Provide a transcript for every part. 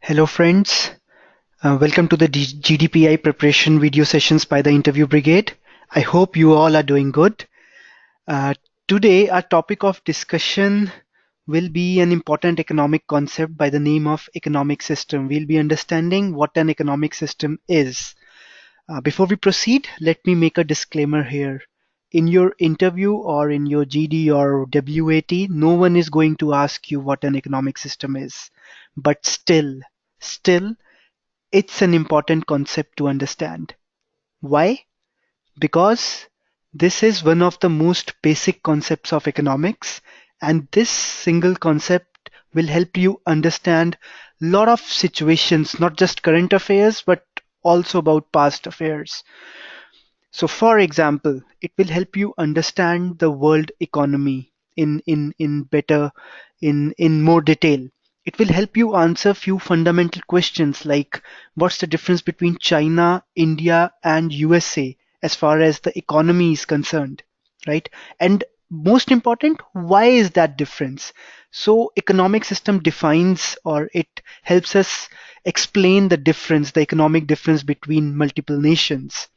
Hello friends, welcome to the GDPI preparation video sessions by the Interview Brigade. I hope you all are doing good. Uh, Today our topic of discussion will be an important economic concept by the name of economic system. We'll be understanding what an economic system is. Before we proceed, let me make a disclaimer here. In your interview or in your GD or WAT, no one is going to ask you what an economic system is. But still, it's an important concept to understand. Why? Because this is one of the most basic concepts of economics, and this single concept will help you understand a lot of situations, not just current affairs, but also about past affairs. So, for example, it will help you understand the world economy in better in more detail. It will help you answer few fundamental questions like what's the difference between China, India, and USA as far as the economy is concerned, right? And most important, why is that difference? So economic system defines or it helps us explain the difference, the economic difference between multiple nations.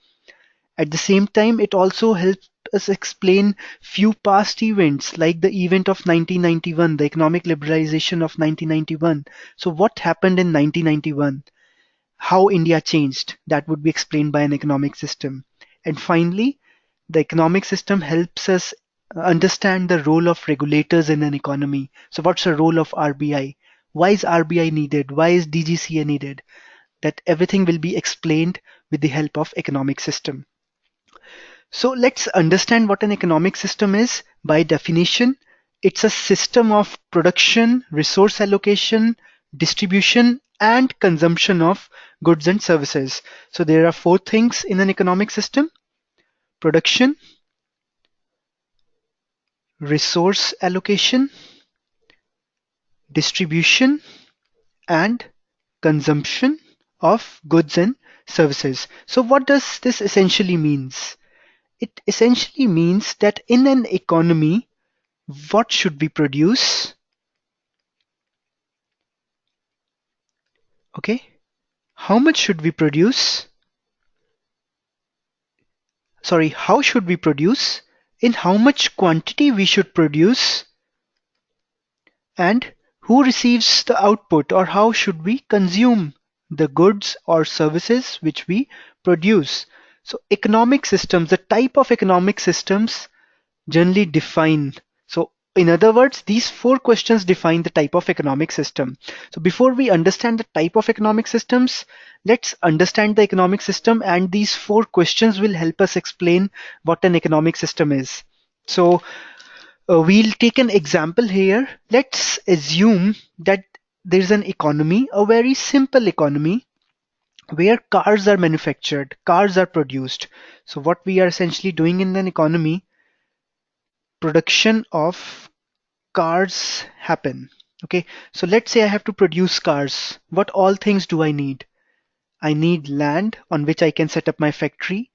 At the same time, it also helps us explain few past events like the event of 1991, the economic liberalization of 1991. So what happened in 1991? How India changed? That would be explained by an economic system. And finally, the economic system helps us understand the role of regulators in an economy. So what's the role of RBI? Why is RBI needed? Why is DGCA needed? That everything will be explained with the help of economic system. So let's understand what an economic system is. By definition, it's a system of production, resource allocation, distribution, and consumption of goods and services. So there are four things in an economic system: production, resource allocation, distribution, and consumption of goods and services. So what does this essentially means? It essentially means that in an economy, what should we produce? Okay, how much should we produce? Sorry, how should we produce? In how much quantity we should produce? And who receives the output, or how should we consume the goods or services which we produce? So economic systems, the type of economic systems generally define. So in other words, these four questions define the type of economic system. So before we understand the type of economic systems, let's understand the economic system, and these four questions will help us explain what an economic system is. So we'll take an example here. Let's assume that there's an economy, a very simple economy, where cars are manufactured, cars are produced. So what we are essentially doing in an economy, production of cars happen. Okay, so let's say I have to produce cars. What all things do I need? I need land on which I can set up my factory.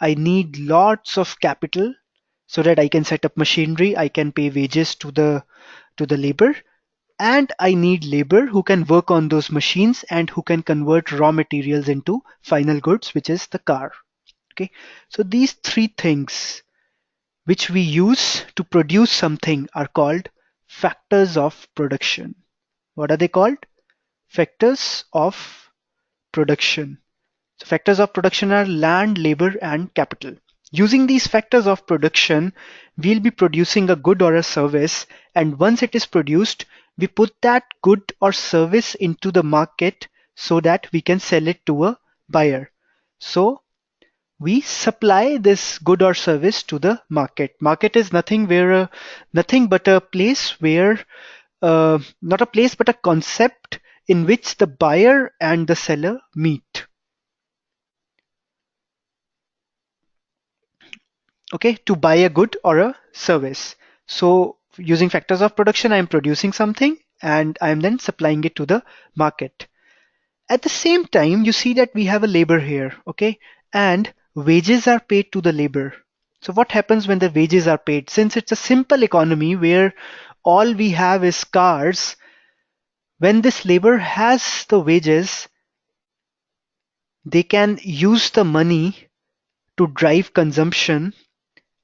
I need lots of capital so that I can set up machinery. I can pay wages to the labor, and I need labor who can work on those machines and who can convert raw materials into final goods, which is the car. Okay, so these three things which we use to produce something are called factors of production. What are they called? Factors of production. So factors of production are land, labor, and capital. Using these factors of production, we'll be producing a good or a service, and once it is produced, we put that good or service into the market so that we can sell it to a buyer. So we supply this good or service to the market. Market is nothing but a place where not a place but a concept in which the buyer and the seller meet. Okay, to buy a good or a service. So using factors of production, I am producing something and I am then supplying it to the market. At the same time, you see that we have a labor here, okay, and wages are paid to the labor. So what happens when the wages are paid? Since it's a simple economy where all we have is cars, When this labor has the wages, they can use the money to drive consumption.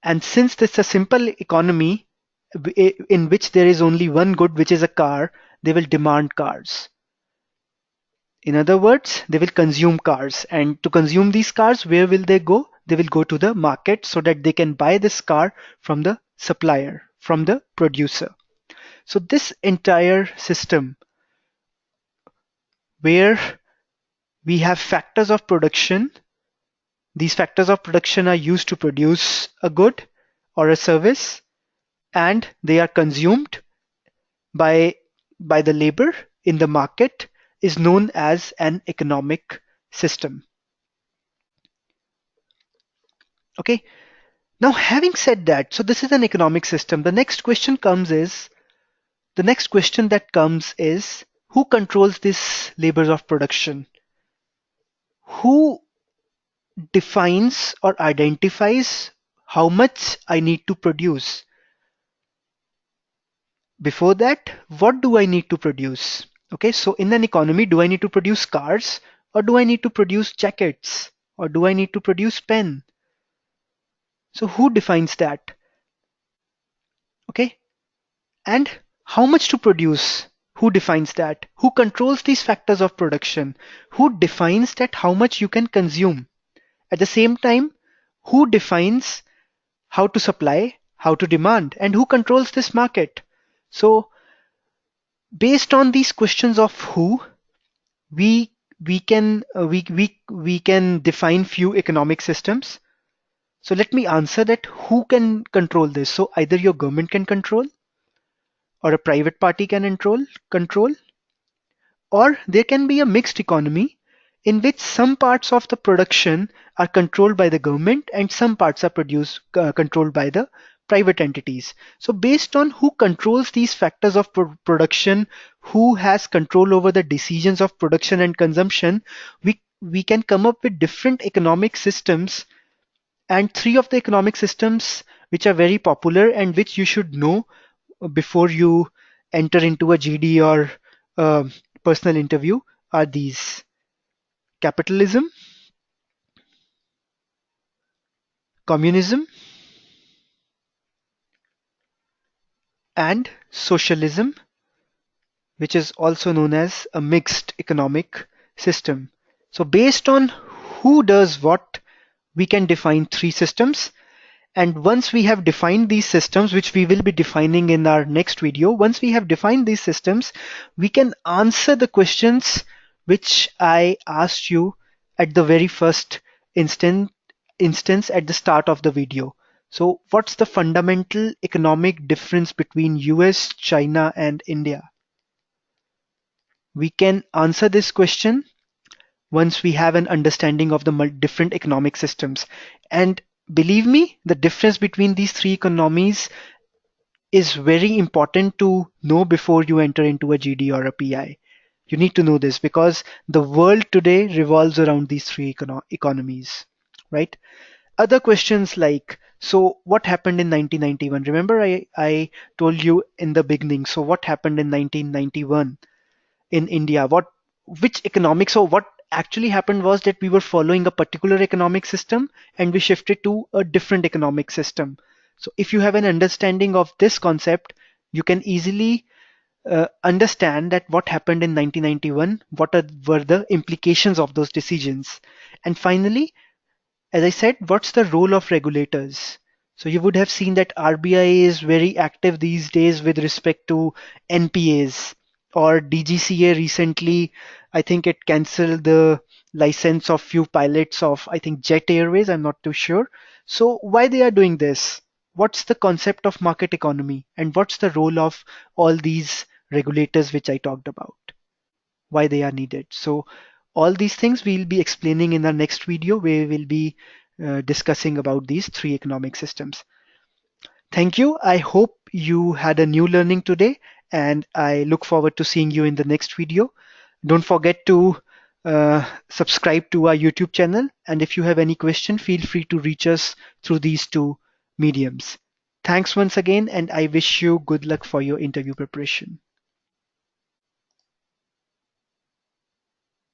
And since this is a simple economy in which there is only one good, which is a car, they will demand cars. In other words, they will consume cars. And to consume these cars, where will they go? They will go to the market so that they can buy this car from the supplier, from the producer. So this entire system where we have factors of production, these factors of production are used to produce a good or a service, and they are consumed by the labor in the market, is known as an economic system. Okay, now having said that, so this is an economic system. The next question that comes is, who controls this labor of production? Who defines or identifies how much I need to produce? Before that, what do I need to produce? Okay, so in an economy, do I need to produce cars, or do I need to produce jackets, or do I need to produce pen? So who defines that? Okay, and how much to produce? Who defines that? Who controls these factors of production? Who defines that how much you can consume? At the same time, who defines how to supply, how to demand, and who controls this market? So based on these questions of who, we can define few economic systems. So let me answer that. Who can control this? So either your government can control, or a private party can control, or there can be a mixed economy in which some parts of the production are controlled by the government and some parts are controlled by the private entities. So based on who controls these factors of production, who has control over the decisions of production and consumption, we can come up with different economic systems. And three of the economic systems which are very popular and which you should know before you enter into a GD or uh, personal interview are these: capitalism, communism, and socialism, which is also known as a mixed economic system. So based on who does what, we can define three systems. And once we have defined these systems, which we will be defining in our next video, once we have defined these systems, we can answer the questions which I asked you at the very first instance at the start of the video. So what's the fundamental economic difference between US, China, and India? We can answer this question once we have an understanding of the different economic systems. And believe me, the difference between these three economies is very important to know before you enter into a GD or a PI. You need to know this because the world today revolves around these three economies, right? Other questions like, so what happened in 1991? Remember, I told you in the beginning, so what happened in 1991 in India? Which economics, so what actually happened was that we were following a particular economic system and we shifted to a different economic system. So if you have an understanding of this concept, you can easily understand that what happened in 1991, were the implications of those decisions. And finally, as I said, what's the role of regulators? So you would have seen that RBI is very active these days with respect to NPAs, or DGCA recently, I think it cancelled the license of few pilots of, I think, Jet Airways, I'm not too sure. So why they are doing this? What's the concept of market economy? And what's the role of all these regulators which I talked about? Why they are needed? So all these things we'll be explaining in our next video, where we'll be discussing about these three economic systems. Thank you. I hope you had a new learning today, and I look forward to seeing you in the next video. Don't forget to subscribe to our YouTube channel, and if you have any question, feel free to reach us through these two mediums. Thanks once again, and I wish you good luck for your interview preparation.